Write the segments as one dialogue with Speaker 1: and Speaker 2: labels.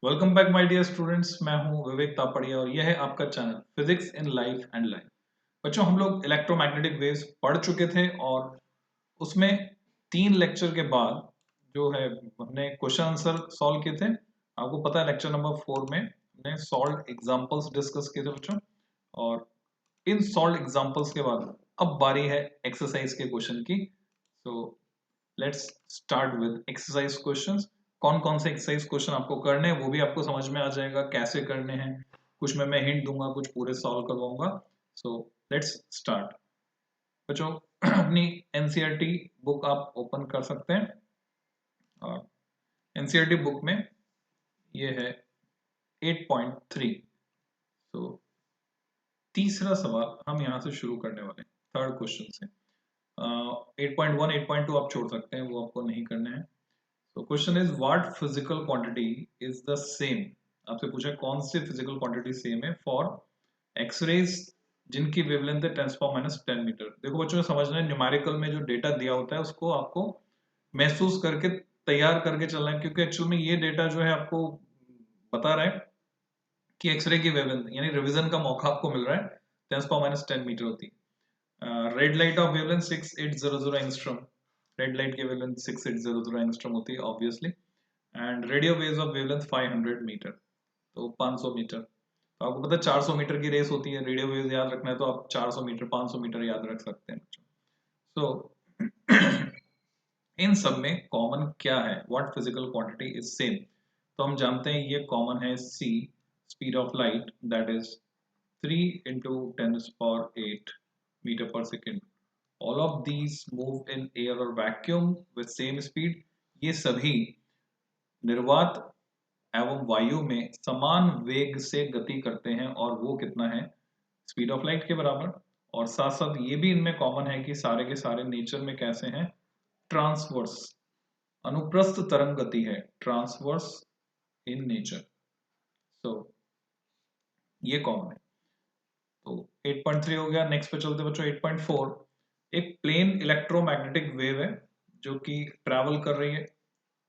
Speaker 1: Welcome back my dear students. मैं हूं विवेक तापड़िया और यह है आपका channel physics in life and life. बच्चों, हम लोग इलेक्ट्रोमैग्नेटिक वेव्स पढ़ चुके थे और उसमें 3 लेक्चर के बाद जो है हमने क्वेश्चन आंसर सॉल्व किए थे। आपको पता है लेक्चर नंबर 4 में हमने सॉल्व एग्जांपल्स डिस्कस किए थे बच्चों। और इन सॉल्व एग्जांपल्स के बाद अब बारी है एक्सरसाइज के क्वेश्चन की। So let's start with exercise questions. कौन कौन से एक्सरसाइज क्वेश्चन आपको करने हैं वो भी आपको समझ में आ जाएगा, कैसे करने हैं। कुछ में मैं हिंट दूंगा, कुछ पूरे सॉल्व करवाऊंगा। सो लेट्स स्टार्ट बच्चों। अपनी एनसीईआरटी बुक आप ओपन कर सकते हैं और एनसीईआरटी बुक में ये है 8.3। तो तीसरा सवाल हम यहाँ से शुरू करने वाले हैं, थर्ड क्वेश्चन से। 8.1 8.2 आप छोड़ सकते हैं, वो आपको नहीं करने हैं। तो question is what physical quantity is the same. आपसे पूछा कौन सी फिजिकल क्वांटिटी सेम है फॉर एक्सरेज जिनकी वेवलेंथ है 10⁻⁻10 मीटर। देखो बच्चों, समझना है न्यूमेरिकल में जो डेटा दिया होता है उसको आपको महसूस करके तैयार करके चलना है, क्योंकि एक्चुअल में ये डेटा जो है आपको बता रहा है कि एक्सरे की वेवलेंथ, यानी रिवीजन का मौका आपको मिल रहा है। 10⁻10 मीटर होती है। Red light of wavelength 6800 angstrom. Red light की वेवलेंथ 6800 एंगस्ट्रॉम होती है obviously. And radio waves of wavelength 500 metre, तो 500 मीटर। तो आपको पता है 400 मीटर की रेस होती है, रेडियो वेव्स याद रखना है तो आप 400 मीटर 500 मीटर याद रख सकते हैं। सो इन सब में कॉमन क्या है, what physical quantity is same. तो हम जानते हैं ये कॉमन है c, speed of light, that is 3 into 10⁸ metre per second. All of these move in air और वैक्यूम विद सेम स्पीड। ये सभी निर्वात एवं वायु में समान वेग से गति करते हैं और वो कितना है, स्पीड ऑफ लाइट के बराबर। और साथ साथ ये भी इनमें कॉमन है कि सारे के सारे नेचर में कैसे हैं, ट्रांसवर्स, अनुप्रस्थ तरंग गति है, ट्रांसवर्स इन नेचर। सो ये कॉमन है। तो 8.3 हो गया। नेक्स्ट पे चलते बच्चों 8.4। एक प्लेन इलेक्ट्रोमैग्नेटिक वेव है जो कि ट्रैवल कर रही है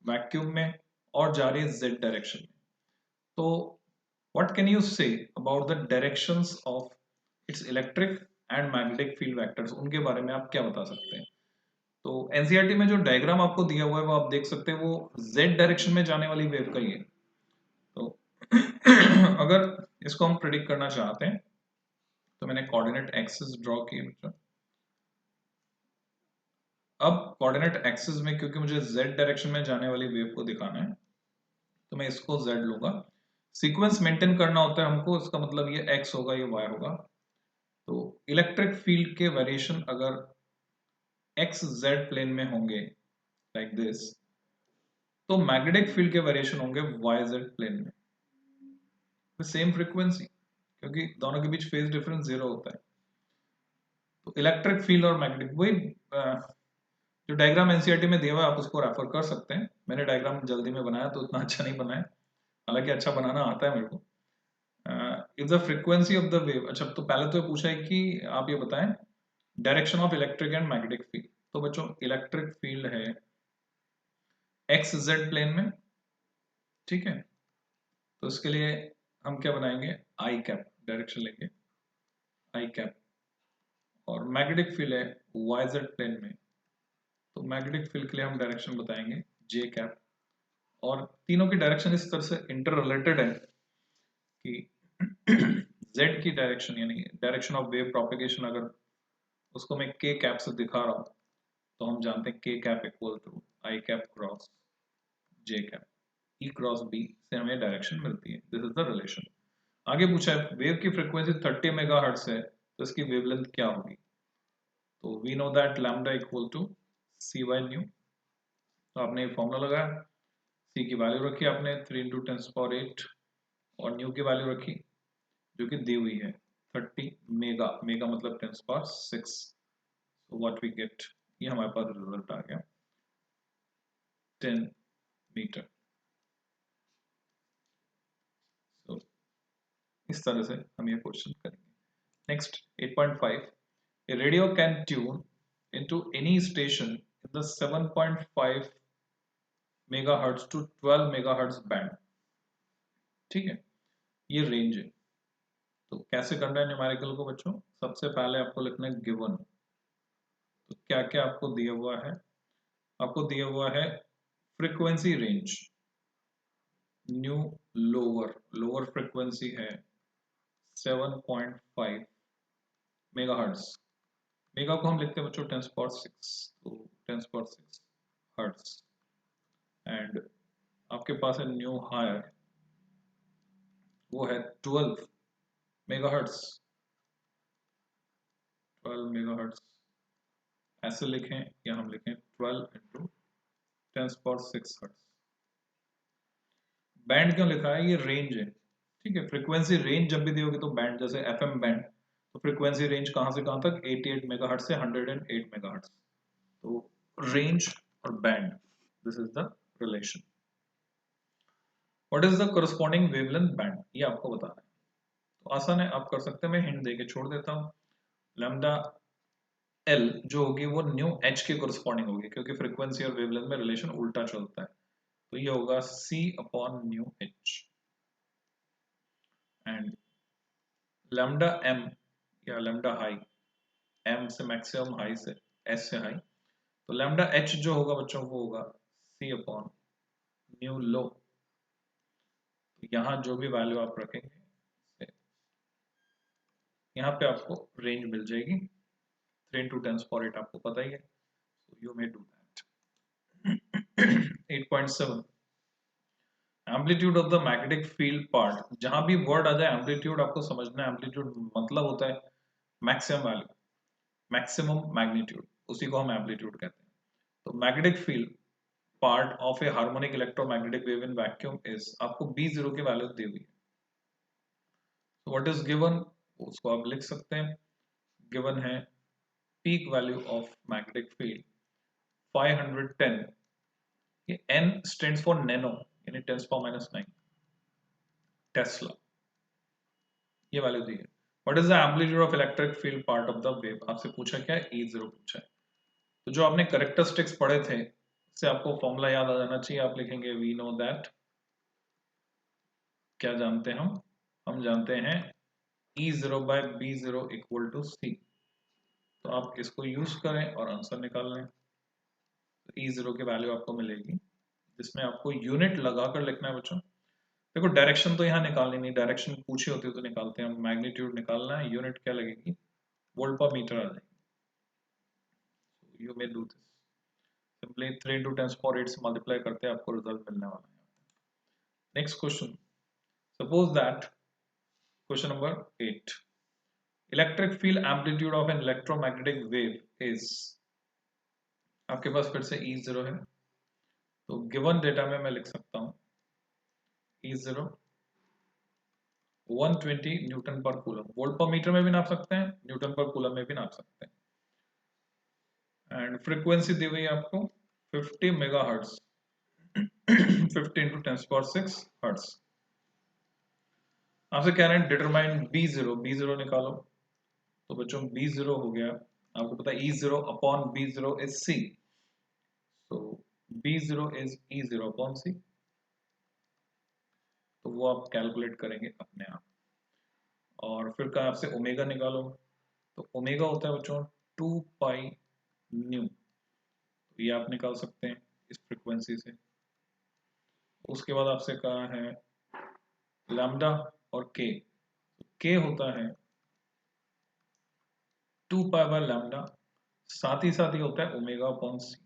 Speaker 1: वैक्यूम में और जा रही है जेड डायरेक्शन में। तो what can you say about the directions of its electric and magnetic field vectors, उनके बारे में आप क्या बता सकते हैं। तो एनसीईआरटी में जो डायग्राम आपको दिया हुआ है वो आप देख सकते हैं, वो जेड डायरेक्शन में जाने वाली वेव का ही है। तो अगर इसको हम प्रिडिक्ट करना चाहते हैं तो मैंने कोऑर्डिनेट एक्सिस ड्रॉ की बच्चों। अब कोऑर्डिनेट एक्सिस में क्योंकि मुझे जेड डायरेक्शन में जाने वाली वेव को दिखाना है तो मैं इसको जेड लूंगा। सीक्वेंस मेंटेन करना होता है हमको, इसका मतलब ये एक्स होगा ये वाई होगा। तो इलेक्ट्रिक फील्ड के वेरिएशन अगर एक्स जेड प्लेन में होंगे लाइक दिस, तो मैग्नेटिक फील्ड के वेरिएशन होंगे वाई जेड प्लेन में, सेम फ्रीक्वेंसी, क्योंकि दोनों के बीच फेज डिफरेंस 0 होता है। तो इलेक्ट्रिक फील्ड और मैग्नेटिक, वही जो डायग्राम एनसीईआरटी में दिया हुआ है आप उसको रेफर कर सकते हैं। मैंने डायग्राम जल्दी में बनाया तो उतना अच्छा नहीं बनाया, हालांकि अच्छा बनाना आता है मेरे को। If the frequency of the wave, अच्छा तो पहले तो पूछा है कि आप ये बताएं direction of electric and magnetic field. तो बच्चों इलेक्ट्रिक फील्ड है एक्स जेड प्लेन में, ठीक है। तो इसके लिए हम क्या बनाएंगे, आई कैप डायरेक्शन लेंगे, आई कैप। और मैग्नेटिक फील्ड है वाई जेड प्लेन में, तो मैग्नेटिक फील्ड के लिए हम डायरेक्शन बताएंगे जे कैप। और तीनों की डायरेक्शन इस तरह से इंटर रिलेटेड है कि z की डायरेक्शन यानी डायरेक्शन ऑफ वेव प्रोपेगेशन अगर उसको मैं k कैप से दिखा रहा हूं तो हम जानते हैं k cap equal to i cap cross j cap, e cross b से हमें डायरेक्शन मिलती है। This is the relation. आगे पूछा है वेव की फ्रीक्वेंसी 30 मेगाहर्ट्ज है तो इसकी वेवलेंथ क्या होगी। तो we know that lambda equal to c by nu. तो आपने ये फॉर्मूला लगाया, c की वैल्यू रखी आपने 3 into 10⁸ और न्यू की वैल्यू रखी जो कि दी हुई है 30 मेगा, मेगा मतलब 10⁶। सो व्हाट वी गेट, ये हमारे पास रिजल्ट आ गया 10 मीटर। सो इस तरह से हम ये क्वेश्चन करेंगे। Next 8.5। A radio can tune into any station in the 7.5 megahertz to 12 megahertz band. ठीक है, ये रेंज है। तो कैसे करना है न्यूमेरिकल को बच्चों? सबसे पहले आपको लिखना है गिवन। तो क्या क्या आपको दिया हुआ है? आपको दिया हुआ है frequency range, new lower, lower frequency है 7.5 मेगाहर्ट्ज। मेगा को हम लिखते हैं बच्चों 10⁶, तो 10⁶ हर्ट्ज। एंड आपके पास है न्यू हायर, वो है 12 मेगाहर्ट्ज। 12 मेगाहर्ट्ज ऐसे लिखें या हम लिखें 12 इंटू 10⁶ हर्ट्ज। बैंड क्यों लिखा है? ये रेंज है, ठीक है। फ्रीक्वेंसी रेंज जब भी दी होगी तो बैंड, जैसे एफएम बैंड, तो फ्रीक्वेंसी रेंज कहां से कहां तक? 88 मेगाहर्ट्ज से 108 मेगाहर्ट्ज। तो रेंज और band, this is the relation. What is the corresponding wavelength band? ये आपको बताना है। तो आसान है, आप कर सकते हैं, मैं हिंट देके छोड़ देता हूं। लैम्डा एल जो होगी वो न्यू एच के कोरस्पॉन्डिंग होगी, क्योंकि फ्रीक्वेंसी और वेवलेंथ में रिलेशन उल्टा चलता है। तो ये होगा C upon nu H. And lambda M या लैम्डा हाई, एम से मैक्सिमम, हाई से एस से हाई, तो लैम्डा एच जो होगा बच्चों वो होगा सी अपॉन न्यू लो। तो यहाँ जो भी वैल्यू आप रखेंगे, यहाँ पे आपको रेंज मिल जाएगी। 3 into 10⁸ आपको पता ही है, so you may do that. 8.7 amplitude of the magnetic field part. जहां भी वर्ड आ जाए एम्पलीट्यूड आपको समझना है। एम्पलीट्यूड मतलब होता है मैक्सिमम वैल्यू, मैक्सिमम मैग्नीट्यूड, उसी को हम एम्पलीट्यूड कहते हैं। तो magnetic field part of A harmonic electromagnetic wave in vacuum is, आपको B0 की वैल्यू दी हुई है। तो व्हाट इज गिवन, उसको आप लिख सकते हैं। गिवन है peak value of magnetic field 510, ये n स्टैंड्स फॉर नैनो, यानी 10⁻⁹ टेस्ला, ये वैल्यू दी है। What is the amplitude of electric field part of the wave? आपसे पूछा क्या है? E0 पूछा है। तो जो आपने कैरेक्टरिस्टिक्स पढ़े थे उससे आपको फॉर्मूला याद आ जाना चाहिए। आप लिखेंगे वी नो दैट, क्या जानते हैं हम जानते हैं E0 by B0 equal to C। तो आप इसको यूज करें और आंसर निकाल लें। तो E0 की वैल्यू आपको मिलेगी, जिसमें आपको यूनिट लगाकर लिखना है बच्चों। देखो डायरेक्शन तो यहाँ निकालनी नहीं, डायरेक्शन पूछी होती है तो निकालते हैं। मैग्नीट्यूड निकालना है, यूनिट क्या लगेगी? वोल्ट पर मीटर आ जाएगी। You may do this simply 3 into 10⁸ से मल्टीप्लाई करते हैं, आपको रिजल्ट मिलने वाला है। Next question, suppose that, question number 8, electric field amplitude of an electromagnetic wave is, आपके पास फिर से E0 है, तो गिवन डेटा में मैं लिख सकता हूं E0 120 Newton per coulomb. Volt पर मीटर में भी नाप सकते हैं, न्यूटन पर कूलम में भी नाप सकते हैं। एंड फ्रीक्वेंसी दी हुई है आपको 50 मेगाहर्ट्ज 50 into 10⁶ हर्ट्ज। आपसे कह रहे हैं डिटरमाइन B0, B0 निकालो। तो बच्चों B0 हो गया, आपको पता है E0 upon B0 is C, तो B0 is E0 upon C। तो वो आप कैलकुलेट करेंगे अपने आप। और फिर कहा आपसे ओमेगा निकालो, तो ओमेगा होता है बच्चों 2 पाई न्यू, तो ये आप निकाल सकते हैं इस फ्रीक्वेंसी से। उसके बाद आपसे कहा है लैम्डा और के होता है 2 पाई बाय लैम्डा, साथ ही होता है ओमेगा अपॉन सी।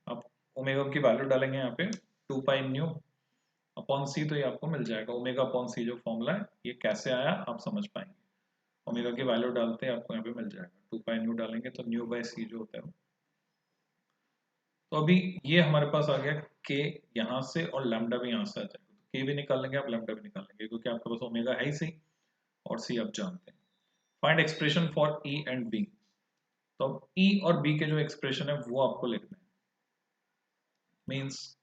Speaker 1: आप ओमेगा की वैल्यू डालेंगे यहाँ पे 2 पाई न्यू अपॉन सी, तो ये आपको मिल जाएगा ओमेगा अपॉन सी। जो फॉर्मूला है ये कैसे आया आप समझ पाएंगे। ओमेगा की वैल्यू डालते हैं आपको यहाँ पे मिल जाएगा, 2 पाई न्यू डालेंगे तो न्यू बाय सी जो होता है। तो अभी ये हमारे पास आ गया के यहाँ से, और लैम्डा भी यहाँ से आ जाएगा। तो के भी निकाल लेंगे आप, लैम्डा भी निकाल लेंगे, क्योंकि आपके पास ओमेगा है ही सी और सी आप जानते हैं। Find expression for E and B. तो अब ई और बी के जो एक्सप्रेशन है वो आपको लिखना है। मींस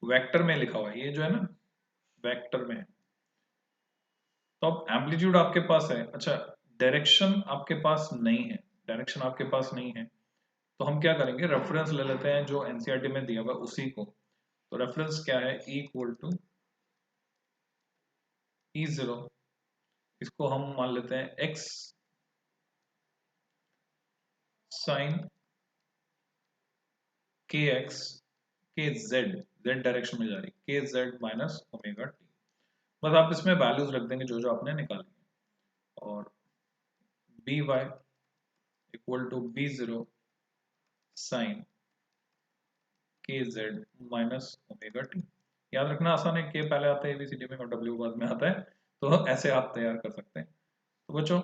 Speaker 1: वेक्टर में लिखा हुआ है, ये जो है ना वेक्टर में है। तो अब एम्पलीट्यूड आपके पास है, अच्छा डायरेक्शन आपके पास नहीं है, डायरेक्शन आपके पास नहीं है, तो हम क्या करेंगे, रेफरेंस ले लेते हैं जो एनसीईआरटी में दिया हुआ उसी को। तो रेफरेंस क्या है, E इक्वल टू E0, इसको हम मान लेते हैं x साइन kx के z डायरेक्शन में जा रही के जेड माइनस ओमेगा टी। बस आप इसमें वैल्यूज रख देंगे जो जो आपने निकाली और B y equal to B0 sine k z minus omega t. याद रखना आसान है, के पहले आता है एबीसीडी में और डब्ल्यू बाद में आता है, तो ऐसे आप तैयार कर सकते हैं। तो बच्चों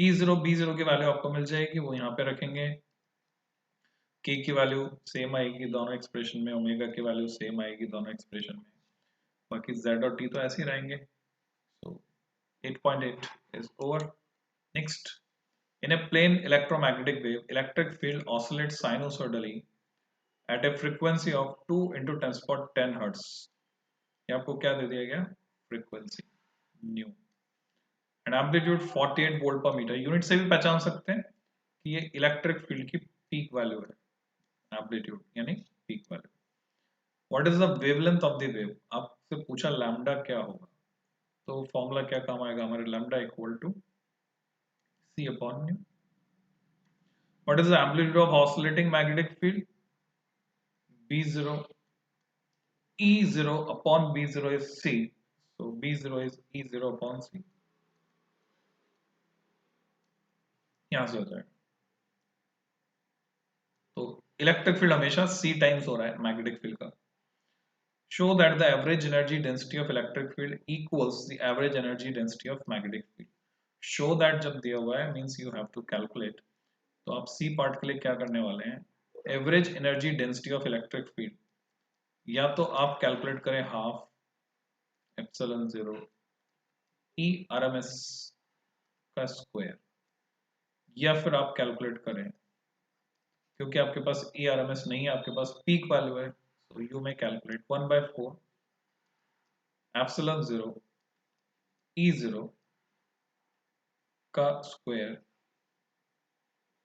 Speaker 1: E0 B0 की वैल्यू आपको मिल जाएगी, वो यहाँ पे रखेंगे। के की वैल्यू सेम आएगी दोनों एक्सप्रेशन में, ओमेगा की वैल्यू सेम आएगी दोनों एक्सप्रेशन में, बाकी z और t तो ऐसे ही रहेंगे। So 8.8 is over. Next, in a plane electromagnetic wave, electric field oscillates sinusoidally at a frequency of 2 into 10 power 10 hertz. ये आपको क्या दे दिया गया? Frequency new and amplitude 48 volt पर मीटर। यूनिट से भी पहचान सकते हैं कि ये इलेक्ट्रिक फील्ड की पीक वैल्यू है, एम्पलीट्यूड यानी peak value. What is the wavelength of the wave? आपसे पूछा लैम्डा क्या होगा, तो फॉर्मूला क्या काम आएगा हमारे? Lambda equal to c upon nu. What is the amplitude of oscillating magnetic field? B0 E0 upon B0 is c, so B0 is E0 upon c। यहां से हो जाएगा। तो इलेक्ट्रिक फील्ड हमेशा c टाइम्स हो रहा है मैग्नेटिक फील्ड का। Show that the average energy density of electric field equals the average energy density of magnetic field. Show that जब दिया हुआ है means you have to calculate, तो आप सी पार्ट के लिए क्या करने वाले हैं? Average energy density of electric field या तो आप कैलकुलेट करें हाफ एप्सिलॉन 0 ई आरएमएस का स्क्वायर, या फिर आप कैलकुलेट करें, क्योंकि आपके पास ई आरएमएस नहीं है, आपके पास पीक वैल्यू है, तो यू में कैलकुलेट 1/4 एप्सिलॉन 0 E0 का स्क्वायर,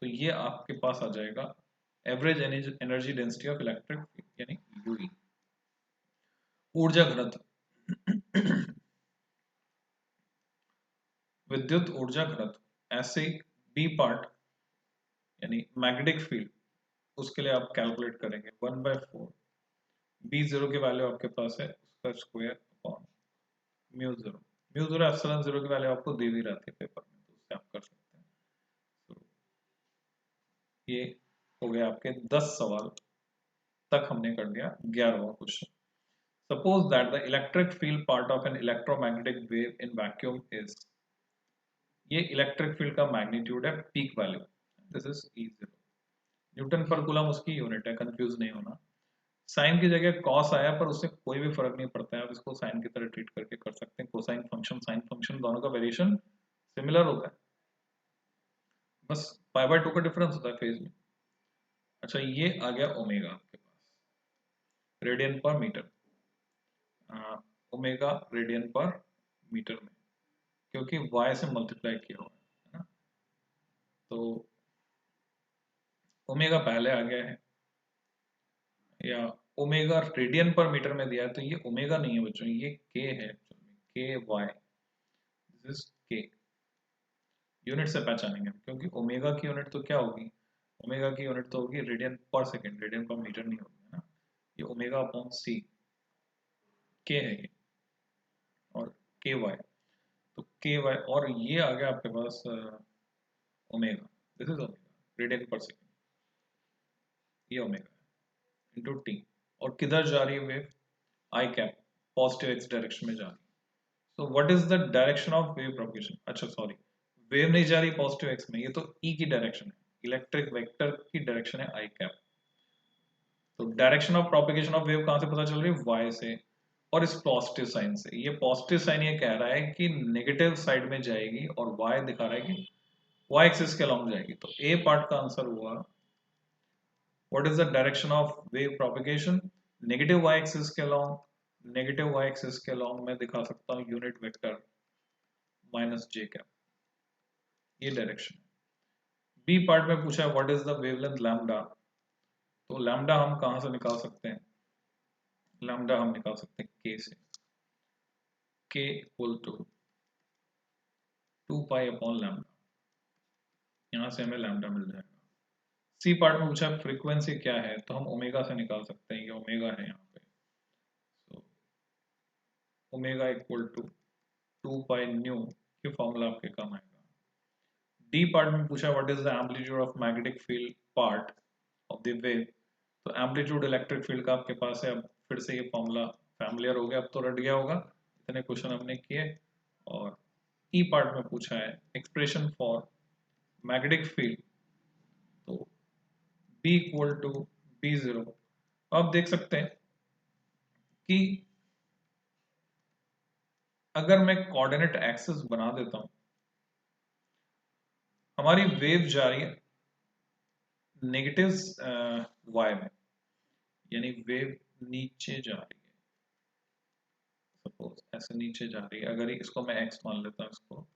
Speaker 1: तो ये आपके पास आ जाएगा average energy density of electric field यानी यूई। ऊर्जा घनत्व विद्युत ऊर्जा घनत्व ऐसे बी पार्ट यानी मैग्नेटिक फील्ड, उसके लिए आप कैलकुलेट करेंगे 1/4 B0 की वैल्यू आपके पास है उसका स्क्वायर अपॉन म्यू 0 एप्सिलॉन 0 की वैल्यू आपको दे दी रहती है पेपर में, तो उससे आप कर सकते हैं। तो ये हो गया आपके 10 सवाल तक हमने कर दिया। 11वां question, suppose that the electric field part of an electromagnetic wave in vacuum is, ये इलेक्ट्रिक फील्ड का मैग्नीट्यूड है, peak value, this is E0, newton per coulomb उसकी यूनिट है, कंफ्यूज नहीं होना। साइन की जगह कॉस आया पर उससे कोई भी फर्क नहीं पड़ता है, आप इसको साइन की तरह ट्रीट करके कर सकते हैं। कोसाइन फंक्शन साइन फंक्शन दोनों का वेरिएशन सिमिलर होता है, बस π/2 का डिफरेंस होता है फेज में। अच्छा, ये आ गया ओमेगा आपके पास रेडियन पर मीटर, ओमेगा रेडियन पर मीटर में, क्योंकि y से मल्टीप्लाई किया हुआ है ना, तो ओमेगा पहले आ गया है, या ओमेगा रेडियन पर मीटर में दिया है, तो ये ओमेगा नहीं है बच्चों, ये के है, के वाई, दिस इज के। यूनिट से पहचानेंगे हम, क्योंकि ओमेगा की यूनिट तो क्या होगी? ओमेगा की यूनिट तो होगी रेडियन पर सेकेंड, रेडियन पर मीटर नहीं होगी, है ना। ये ओमेगा अपॉन सी के है ये, और के वाई, तो के वाई, और ये आ गया आपके पास omega, this is omega radian per second, ये ओमेगा इंटू टी। और किधर जा रही है wave? I cap, positive X direction में जा रही है। So what is the direction of wave propagation? अच्छा सॉरी, वेव नहीं जा रही पॉजिटिव एक्स में, ये तो ई की डायरेक्शन है, इलेक्ट्रिक वेक्टर की डायरेक्शन है आई कैप। तो direction of propagation of wave कहां से पता चल रही है? वाई से, और इस पॉजिटिव साइन से। ये पॉजिटिव साइन ये कह रहा है कि नेगेटिव साइड में जाएगी, और वाई दिखा रहा है कि वाई एक्सिस के अलॉन्ग जाएगी। तो ए पार्ट का आंसर हुआ what is the direction of wave propagation? Negative y axis के अलॉन्ग, नेगेटिव वाई एक्सिस के अलॉन्ग मैं दिखा सकता हूं unit vector minus j cap, ये डायरेक्शन। बी पार्ट में पूछा है what is the wavelength lambda, तो लैम्डा हम कहां से निकाल सकते हैं? लैम्डा हम निकाल सकते हैं के से, k equal to 2 pi upon lambda, यहाँ से हमें लैम्डा मिल जाएगा। सी पार्ट में पूछा फ्रीक्वेंसी क्या है, तो हम ओमेगा से निकाल सकते हैं, ये ओमेगा है यहाँ पे, तो omega equal to 2 pi nu, ये फॉर्मूला आपके काम आएगा। डी पार्ट में पूछा what is the amplitude of magnetic field part of the wave, तो एम्पलीट्यूड इलेक्ट्रिक फील्ड का आपके पास है। अब फिर से ये फॉर्मूला फैमिलियर हो गया, अब तो रट गया होगा, इतने क्वेश्चन हमने किए। और ई पार्ट में पूछा है एक्सप्रेशन फॉर मैग्नेटिक फील्ड, तो B इक्वल टू B0। आप देख सकते हैं कि अगर मैं कोऑर्डिनेट एक्सिस बना देता हूं, हमारी वेव जा रही है नेगेटिव y में, यानी वेव नीचे जा रही है, सपोज ऐसे नीचे जा रही है, अगर इसको मैं x मान लेता हूं, इसको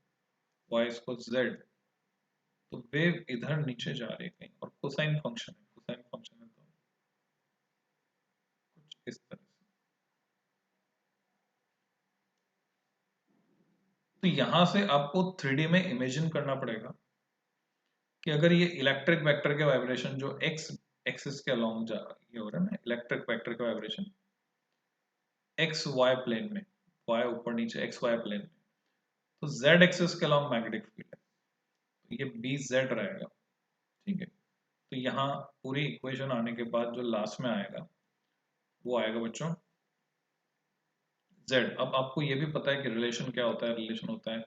Speaker 1: y, इसको z, तो वेव इधर नीचे जा रही है कहीं, और कोसाइन फंक्शन है, कोसाइन फंक्शन है तो कुछ इस तरह से। तो यहां से आपको 3D में इमेजिन करना पड़ेगा कि अगर ये इलेक्ट्रिक वेक्टर के वाइब्रेशन जो x एक्सिस के अलोंग जा ये हो रहा है ना, इलेक्ट्रिक वेक्टर का वाइब्रेशन एक्स वाई प्लेन में, y ऊपर नीचे एक्स वाई प्लेन में, तो z एक्सिस के अलोंग मैग्नेटिक फील्ड है, तो ये BZ रहेगा, ठीक है। तो यहाँ पूरी इक्वेशन आने के बाद जो लास्ट में आएगा वो आएगा बच्चों z। अब आपको ये भी पता है कि रिलेशन क्या होता है, रिलेशन होता है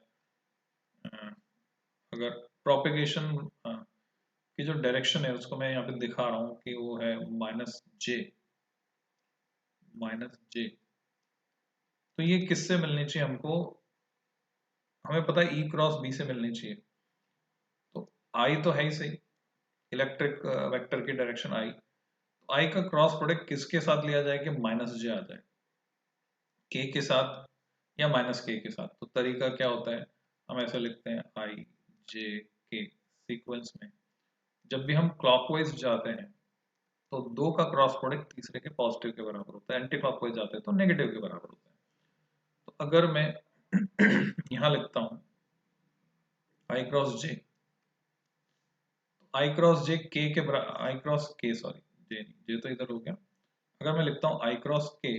Speaker 1: अगर प्रोपेगेशन की जो डायरेक्शन है उसको मैं यहाँ पे दिखा रहा हूँ कि वो है -j, तो ये किससे मिलनी चाहिए हमको, हमें पता है E क्रॉस B से मिलनी चाहिए, तो I तो है ही सही, इलेक्ट्रिक वेक्टर की डायरेक्शन I, तो I का क्रॉस प्रोडक्ट किसके साथ लिया जाए कि -j आ जाए, K के साथ या -K के साथ। तो तरीका क्या होता है, हम ऐसे लिखते हैं I J K सीक्वेंस में, जब भी हम क्लॉकवाइज जाते हैं तो दो का क्रॉस प्रोडक्ट तीसरे के पॉजिटिव के बराबर होता है, एंटी क्लॉकवाइज जाते हैं तो नेगेटिव के बराबर होता है। तो अगर मैं यहाँ लिखता हूँ I cross J, I cross J K के बराबर, I cross K sorry J तो इधर हो गया, अगर मैं लिखता हूँ I क्रॉस K,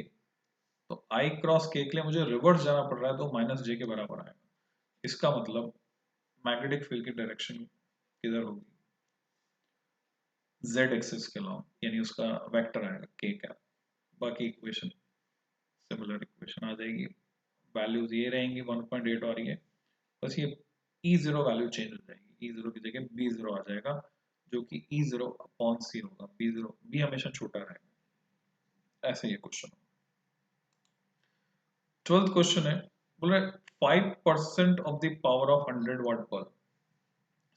Speaker 1: तो I क्रॉस K के लिए मुझे रिवर्स जाना पड़ रहा है, तो -j के बराबर आएगा। इसका मतलब मैग्नेटिक फील्ड की डायरेक्शन किधर होगी, z एक्सिस के लॉन्ग, यानी उसका वेक्टर आएगा k कैप। बाकी इक्वेशन सिमिलर इक्वेशन आ जाएगी, वैल्यूज ये रहेंगी 1.8 और ये, बस ये E0 वैल्यू चेंज हो जाएगी, E0 की जगह B0 आ जाएगा, जो कि E0 अपॉन C होगा, B0 B हमेशा छोटा रहेगा। ऐसे ये क्वेश्चन। 12th क्वेश्चन है, बोल रहे 5% of the power of 100 watt bulb.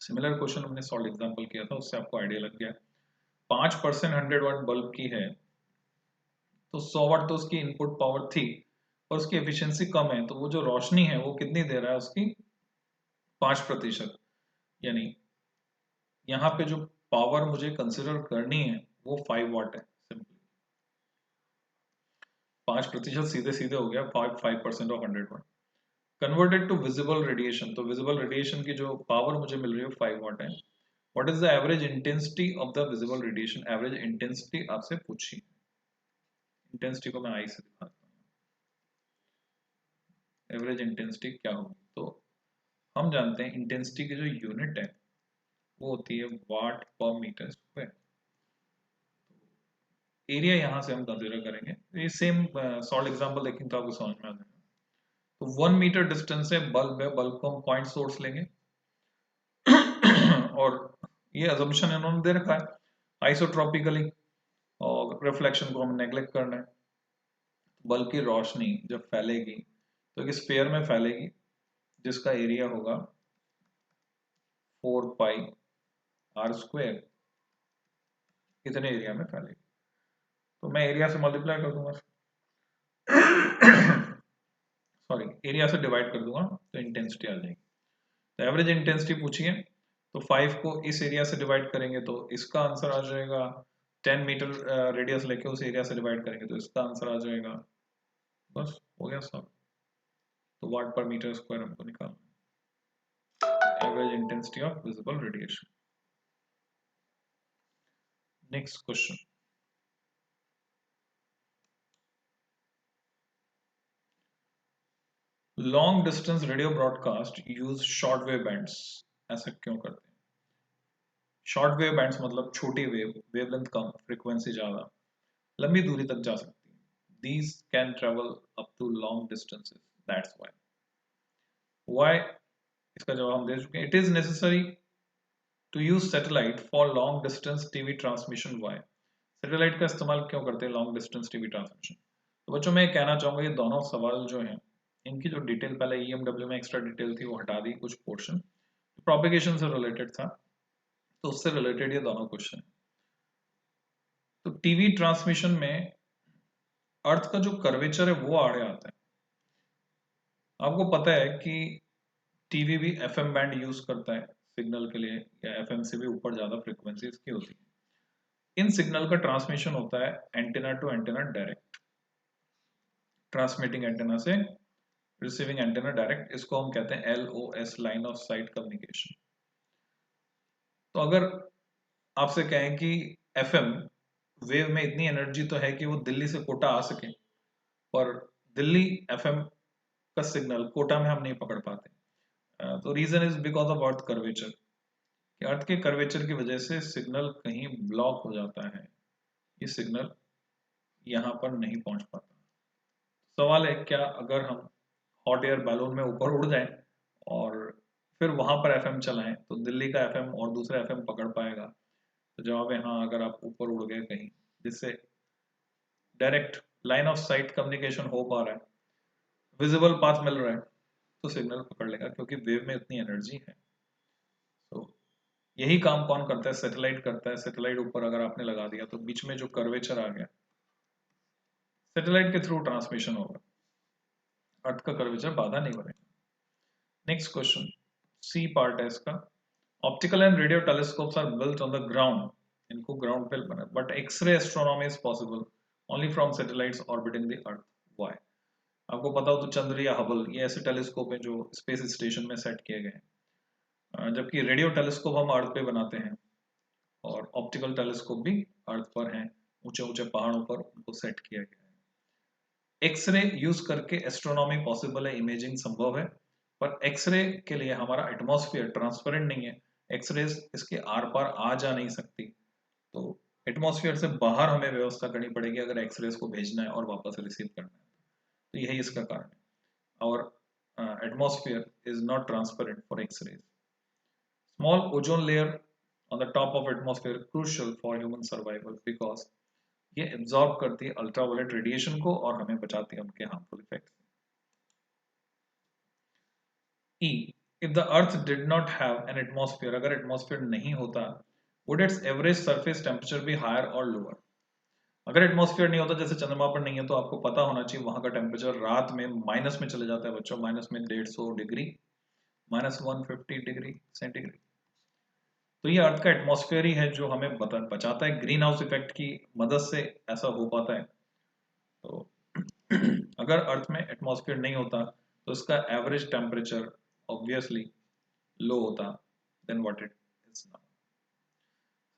Speaker 1: Similar question हमने सॉल्व एग्जांपल किया था, उससे आपको आइडिया लग गया। 5% 100 वाट बल्ब की है, तो 100 वाट तो उसकी इनपुट पावर थी और उसकी एफिशिएंसी कम है, तो वो जो रोशनी है वो कितनी दे रहा है, उसकी 5%, यानी यहाँ पे जो पावर मुझे कंसिडर करनी है वो 5 वाट है। सिंपली 5% सीधे सीधे हो गया 5% of 100 watt converted to visible radiation, तो विजिबल रेडिएशन की जो पावर मुझे मिल रही है 5 वाट है। What is the average intensity of the visible radiation, average intensity आपसे पूछी, इंटेंसिटी को मैं आई से दिखाता हूँ, एवरेज इंटेंसिटी क्या होगी, तो हम जानते हैं इंटेंसिटी की जो यूनिट है वो होती है वाट पर मीटर स्क्वायर। एरिया यहाँ से हम कंसीडर करेंगे, ये सेम सॉल्व एग्जांपल देखेंगे तो आपको समझ में आ जाएगा। तो 1 मीटर डिस्टेंस से बल्ब है, बल्ब को हम पॉइंट सोर्स लेंगे और ये अजम्पशन इन्होंने दे रखा है आइसोट्रॉपिकली, और रिफ्लेक्शन को हम नेग्लेक्ट करना है। बल्ब की रोशनी जब फैलेगी तो एक स्फीयर में फैलेगी जिसका एरिया होगा 4 पाई आर स्क्वायर, इतने एरिया में फैलेगी, तो मैं एरिया से मल्टीप्लाई कर दूंगा सॉरी एरिया से डिवाइड कर दूंगा तो इंटेंसिटी आ जाएगी। तो एवरेज इंटेंसिटी पूछिए, तो 5 को इस एरिया से डिवाइड करेंगे तो इसका आंसर आ जाएगा, 10 मीटर रेडियस लेके उस एरिया से डिवाइड करेंगे तो इसका आंसर आ जाएगा, बस हो गया सब। तो वाट पर मीटर स्क्वायर हमको निकालना, average intensity of visible radiation. Next question, long distance radio broadcast use short wave bands, ऐसा क्यों करते हैं? शॉर्ट वेव बैंड्स मतलब छोटी वेव, वेवलेंथ कम, फ्रीक्वेंसी ज्यादा, लंबी दूरी तक जा सकती है। These can travel up to long distances, that's why इसका जवाब हम दे चुके हैं। It is necessary to use satellite for long distance TV transmission, why? Satellite का इस्तेमाल क्यों करते हैं लॉन्ग डिस्टेंस टीवी ट्रांसमिशन? तो बच्चों मैं कहना चाहूंगा ये दोनों सवाल जो हैं इनकी जो डिटेल पहले EMW में एक्स्ट्रा डिटेल थी वो हटा दी, कुछ पोर्शन प्रोपेगेशन से रिलेटेड था तो उससे रिलेटेड ये दोनों क्वेश्चन। तो टीवी ट्रांसमिशन में अर्थ का जो कर्वेचर है वो आड़े आता है। आपको पता है कि टीवी भी FM बैंड यूज करता है सिग्नल के लिए, या FM से भी ऊपर ज्यादा फ्रीक्वेंसी इसकी होती है। इन सिग्नल का ट्रांसमिशन होता है antenna to antenna direct, transmitting antenna से रिसीविंग एंटेना डायरेक्ट, इसको हम कहते हैं LOS, line of sight communication. तो अगर आपसे कहें कि FM वेव में इतनी एनर्जी तो है कि वो दिल्ली से कोटा आ सके, पर दिल्ली FM का सिग्नल कोटा में हम नहीं पकड़ पाते, तो reason is because of earth curvature, कि अर्थ के कर्वेचर की वजह से सिग्नल कहीं ब्लॉक हो जाता है, ये सिग्नल यहाँ पर नहीं पहुंच पाता। सवाल है क्या अगर हम हॉट एयर बैलून में ऊपर उड़ जाएं और फिर वहां पर FM चलाएं तो दिल्ली का FM और दूसरा FM पकड़ पाएगा? तो जवाब है हाँ, अगर आप ऊपर उड़ गए कहीं जिससे direct line of sight communication हो पा रहा है, विजिबल पाथ मिल रहा है, तो सिग्नल पकड़ लेगा क्योंकि वेव में इतनी एनर्जी है। तो यही काम कौन करता है? सैटेलाइट करता है। सैटेलाइट ऊपर अगर आपने लगा दिया तो बीच में जो कर्वेचर आ गया, सैटेलाइट के थ्रू ट्रांसमिशन होगा, अर्थ का कर्वेचर बाधा नहीं बनेगा। नेक्स्ट क्वेश्चन, सी पार्ट है इसका। Optical and radio telescopes are built on the ground, इनको ग्राउंड पे बना, but X-ray astronomy is possible only from satellites orbiting the earth, why? आपको पता हो तो चंद्र या हबल ये ऐसे टेलीस्कोप हैं जो स्पेस स्टेशन में सेट किए गए हैं, जबकि रेडियो टेलीस्कोप हम अर्थ पे बनाते हैं और ऑप्टिकल टेलीस्कोप भी अर्थ पर हैं, ऊंचे ऊंचे पहाड़ों पर उनको सेट किया गया है। एक्सरे यूज करके एस्ट्रोनॉमी पॉसिबल है, इमेजिंग संभव है, पर एक्सरे के लिए हमारा एटमॉस्फेयर ट्रांसपेरेंट नहीं है, एक्सरे इसके आर पार आ जा नहीं सकती, तो एटमॉस्फेयर से बाहर हमें व्यवस्था करनी पड़ेगी अगर एक्सरे को भेजना है और वापस रिसीव करना है। तो यही इसका कारण है। और atmosphere is not transparent for X-rays. Small ozone layer on the top of atmosphere crucial for human survival because ये absorb करती है अल्ट्रावायलेट रेडिएशन को और हमें बचाती है उनके harmful effect. E, if the Earth did not have an atmosphere, अगर एटमॉस्फेयर नहीं होता, would its average surface temperature be higher or lower? अगर एटमॉस्फेयर नहीं होता, जैसे चंद्रमा पर नहीं है, तो आपको पता होना चाहिए वहां का टेम्परेचर रात में माइनस में चले जाता है बच्चों, माइनस में 150 डिग्री, -150 डिग्री सेंटीग्रेड। तो ये अर्थ का एटमॉस्फेयर ही है जो हमें बचाता है, ग्रीन हाउस इफेक्ट की मदद से ऐसा हो पाता है। तो अगर अर्थ में एटमॉस्फेयर नहीं होता तो इसका एवरेज टेम्परेचर ऑब्वियसली लो होता then what it is now.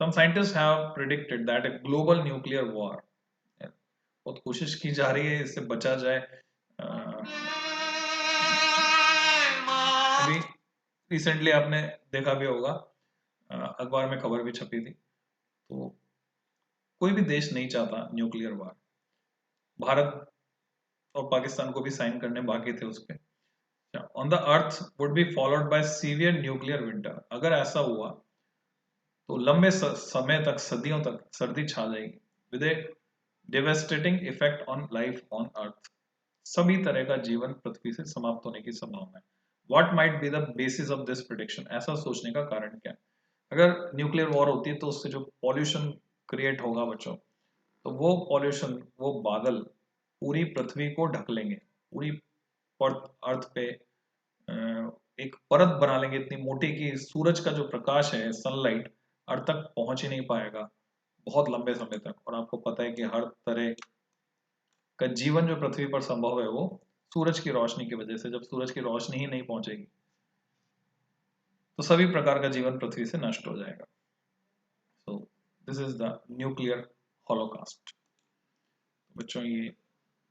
Speaker 1: Some scientists have predicted that a global nuclear war, बहुत कोशिश की जा रही है इससे बचा जाए। अभी रिसेंटली आपने देखा भी होगा, अखबार में खबर भी छपी थी, तो कोई भी देश नहीं चाहता न्यूक्लियर वार, भारत और पाकिस्तान को भी साइन करने बाकी थे उस पर। On the earth would be followed by severe nuclear winter, अगर ऐसा हुआ तो लंबे समय तक, सदियों तक सर्दी छा जाएगी, with A devastating effect on life on earth, सभी तरह का जीवन पृथ्वी से समाप्त होने की संभावना है। What might be the basis of this prediction, ऐसा सोचने का कारण क्या है? अगर न्यूक्लियर वॉर होती है तो उससे जो पॉल्यूशन क्रिएट होगा बच्चों, तो वो पॉल्यूशन, वो बादल पूरी पृथ्वी को ढक लेंगे, पूरी अर्थ पे एक परत बना लेंगे इतनी मोटी कि सूरज का जो प्रकाश है, सनलाइट, अर्थ तक पहुंच ही नहीं पाएगा बहुत लंबे समय तक। और आपको पता है कि हर तरह का जीवन जो पृथ्वी पर संभव है वो सूरज की रोशनी की वजह से, जब सूरज की रोशनी ही नहीं पहुंचेगी तो सभी प्रकार का जीवन पृथ्वी से नष्ट हो जाएगा। So this is the nuclear holocaust. बच्चों ये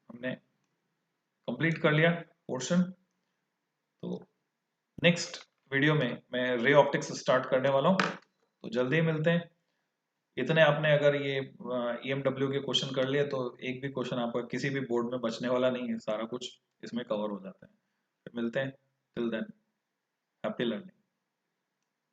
Speaker 1: हमने कंप्लीट कर लिया पोर्शन। तो नेक्स्ट वीडियो में मैं रे ऑप्टिक्स स्टार्ट करने वाला हूँ, तो जल्दी ही मिलते हैं। इतने आपने अगर ये EMW के क्वेश्चन कर लिए तो एक भी क्वेश्चन आपका किसी भी बोर्ड में बचने वाला नहीं है, सारा कुछ इसमें कवर हो जाता है। फिर मिलते हैं, टिल देन हैप्पी लर्निंग।